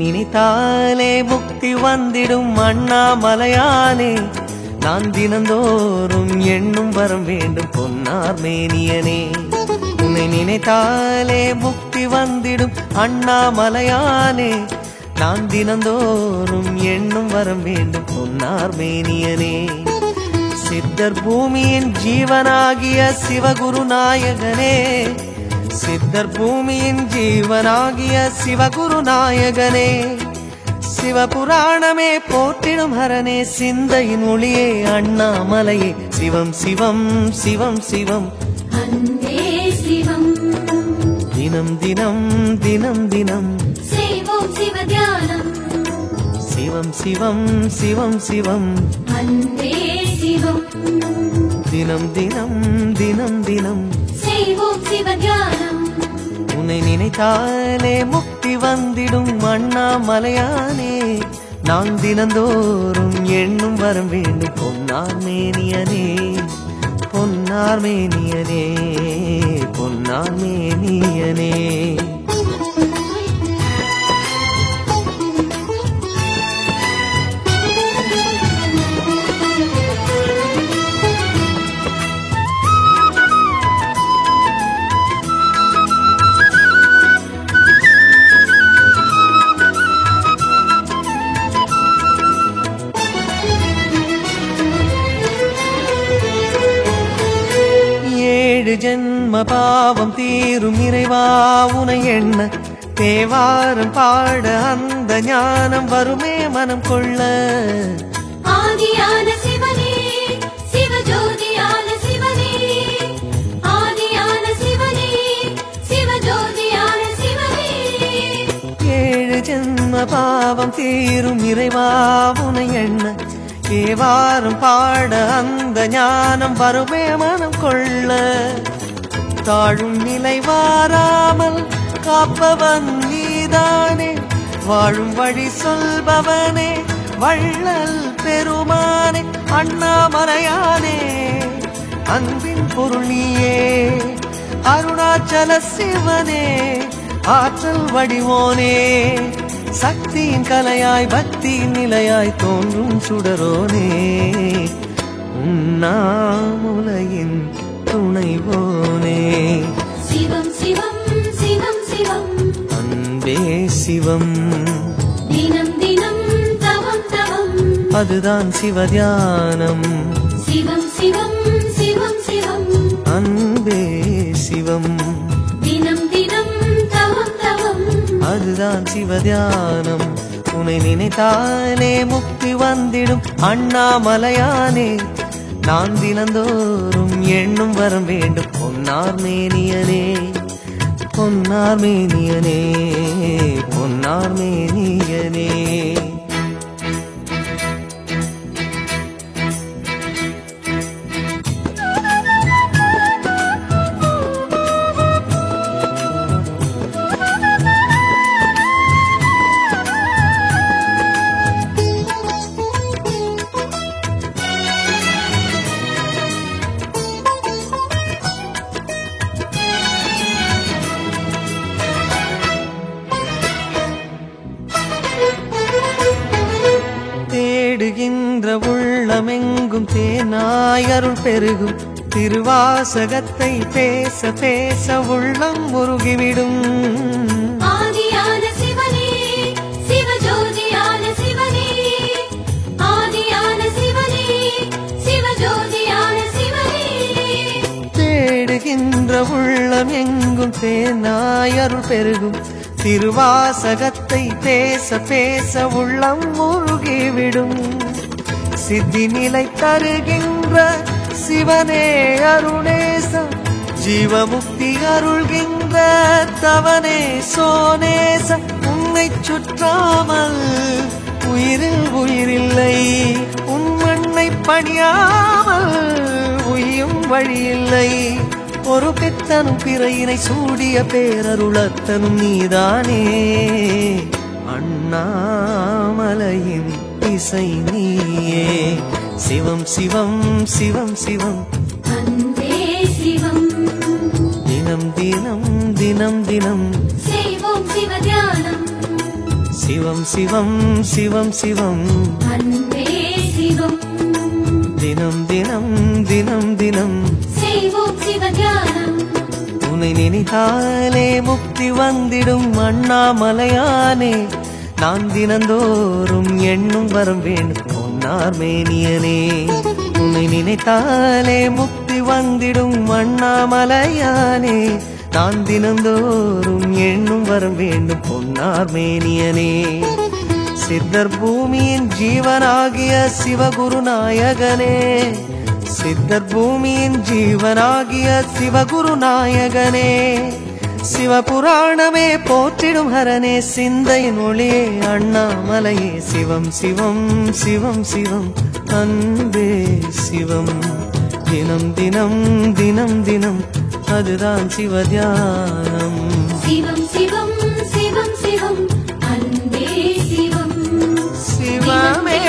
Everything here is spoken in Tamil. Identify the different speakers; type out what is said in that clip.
Speaker 1: நினைத்தாலே முக்தி வந்திடும் அண்ணாமலையானே, நான் தினந்தோறும் எண்ணும் வரம் வேண்டும் பொன்னார் மேனியனே. உன்னை நினைத்தாலே முக்தி வந்திடும் அண்ணாமலையானே, நான் தினந்தோறும் எண்ணும் வரம் வேண்டும் பொன்னார் மேனியனே. சித்தர் பூமியின் ஜீவனாகிய சிவகுரு நாயகனே, சித்தர் பூமியின் ஜீவனாகிய சிவகுரு நாயகனே, சிவபுராணமே போற்றிடும் ஹரனே, சிந்தையின் ஒளியே அண்ணாமலையே, சிவம் சிவம் சிவம் சிவம்
Speaker 2: அன்பே சிவம்.
Speaker 1: தினம் தினம் தினம் தினம்
Speaker 2: செய்வோம் சிவ தியானம்.
Speaker 1: சிவம் சிவம் சிவம் சிவம்
Speaker 2: அன்பே சிவம்.
Speaker 1: தினம் தினம் தினம் தினம்
Speaker 2: செய்வோம் சிவ தியானம்.
Speaker 1: உன்னை நினைத்தாலே முக்தி வந்திடும் அண்ணாமலையானே, நான் தினந்தோறும் எண்ணும் வரம் வேண்டும் பொன்னார் மேனியனே, பொன்னார் மேனியனே, பொன்னார் மேனியனே. ஏழு ஜென்ம பாவம் தீரும் இறைவா உனை எண்ண, தேவாரம் பாட அந்த ஞானம் வருமே மனம் கொள்ள.
Speaker 2: ஆதியான சிவனே, சிவஜோதியான சிவனே, ஆதியான சிவனே, சிவஜோதியான சிவனே.
Speaker 1: ஏழு ஜென்ம பாவம் தீரும் இறைவா உனை எண்ண, தேவாரம் பாட அந்த ஞானம் வருமே மனம் கொள்ள. தாழும் நிலை வாராமல் காப்பவன் நீதானே, வாழும் வழி சொல்பவனே, வள்ளல் பெருமானே, அண்ணாமலையானே, அன்பின் பொருள் நீயே, அருணாச்சல சிவனே, ஆற்றல் வடிவோனே, சக்தியின் கலையாய் பக்தியின் நிலையாய் தோன்றும் சுடரோனே, உண்ணாமுலையின் துணைவோனே.
Speaker 2: சிவம் சிவம் சிவம் சிவம்
Speaker 1: அன்பே சிவம்.
Speaker 2: தினம் தினம் தவம் தவம்
Speaker 1: அதுதான் சிவதியானம்.
Speaker 2: சிவம் சிவம் சிவம் சிவம்
Speaker 1: அன்பே சிவம்.
Speaker 2: தினம் தினம் தவம் தவம்
Speaker 1: அதுதான் சிவதியானம். உன்னை நினைத்தாலே முக்தி வந்திடும் அண்ணாமலையானே, நான் தினந்தோறும் எண்ணும் வரம் வேண்டும் பொன்னார் மேனியனே, பொன்னார் மேனியனே, பொன்னார் மேனியனே. தேடுகின்ற உள்ளமெங்கும் தேனாய் அருள் பெருகும், திருவாசகத்தை பேச பேச உள்ளம் முருகிவிடும்.
Speaker 2: ஆதியான சிவனே, சிவஜோதியான சிவனே, ஆதியான சிவனே, சிவஜோதியான சிவனே.
Speaker 1: தேடுகின்ற உள்ளம் எங்கும் தேனாய் அருள் பெருகும், திருவாசகத்தை பேச பேச உள்ளம் முருகிவிடும். சித்தி நிலை தருகின்ற சிவனே அருணேசம், ஜீவமுக்தி அருள்கின்ற தவனே சோனேசம். உன்னை சுற்றாமல் உயிரில் உயிரில்லை, உன் மண்ணை பணியாமல் உயும் வழியில்லை. ஒரு பித்தனும் பிறையினை சூடிய பேரருளத்தனும் நீதானே, அண்ணாமலையின் இசை நீயே. சிவம் சிவம் சிவம் சிவம்
Speaker 2: அன்பே சிவம்.
Speaker 1: தினம் தினம் தினம் தினம்
Speaker 2: செய்வோம் சிவ தியானம்.
Speaker 1: சிவம் சிவம் சிவம் சிவம்
Speaker 2: அன்பே சிவம்
Speaker 1: தினம் தினம் தினம் தினம்
Speaker 2: செய்வோம் சிவ தியானம்
Speaker 1: உன்னை நினைத்தாலே முக்தி வந்திடும் அண்ணாமலையானே நான் தினந்தோறும் எண்ணும் வரம் வேண்டும் பொன்னார் மேனியனே உன்னை நினைத்தாலே முக்தி வந்திடும் அண்ணாமலையானே நான் தினந்தோறும் எண்ணும் வரம் வேண்டும் பொன்னார் மேனியனே சித்தர் பூமியின் ஜீவனாகிய சிவகுரு நாயகனே சித்தர் பூமியின் ஜீவனாகிய சிவகுரு நாயகனே சிவபுராணமே போற்றிடும் ஹரனே சிந்தையின் ஒளியே அண்ணாமலையே சிவம் சிவம் சிவம் சிவம் அன்பே சிவம் தினம் தினம் தினம் தினம் அதுதான் சிவதியானம்
Speaker 2: சிவம் சிவம் சிவம் சிவம் அன்பே சிவம்
Speaker 1: சிவமே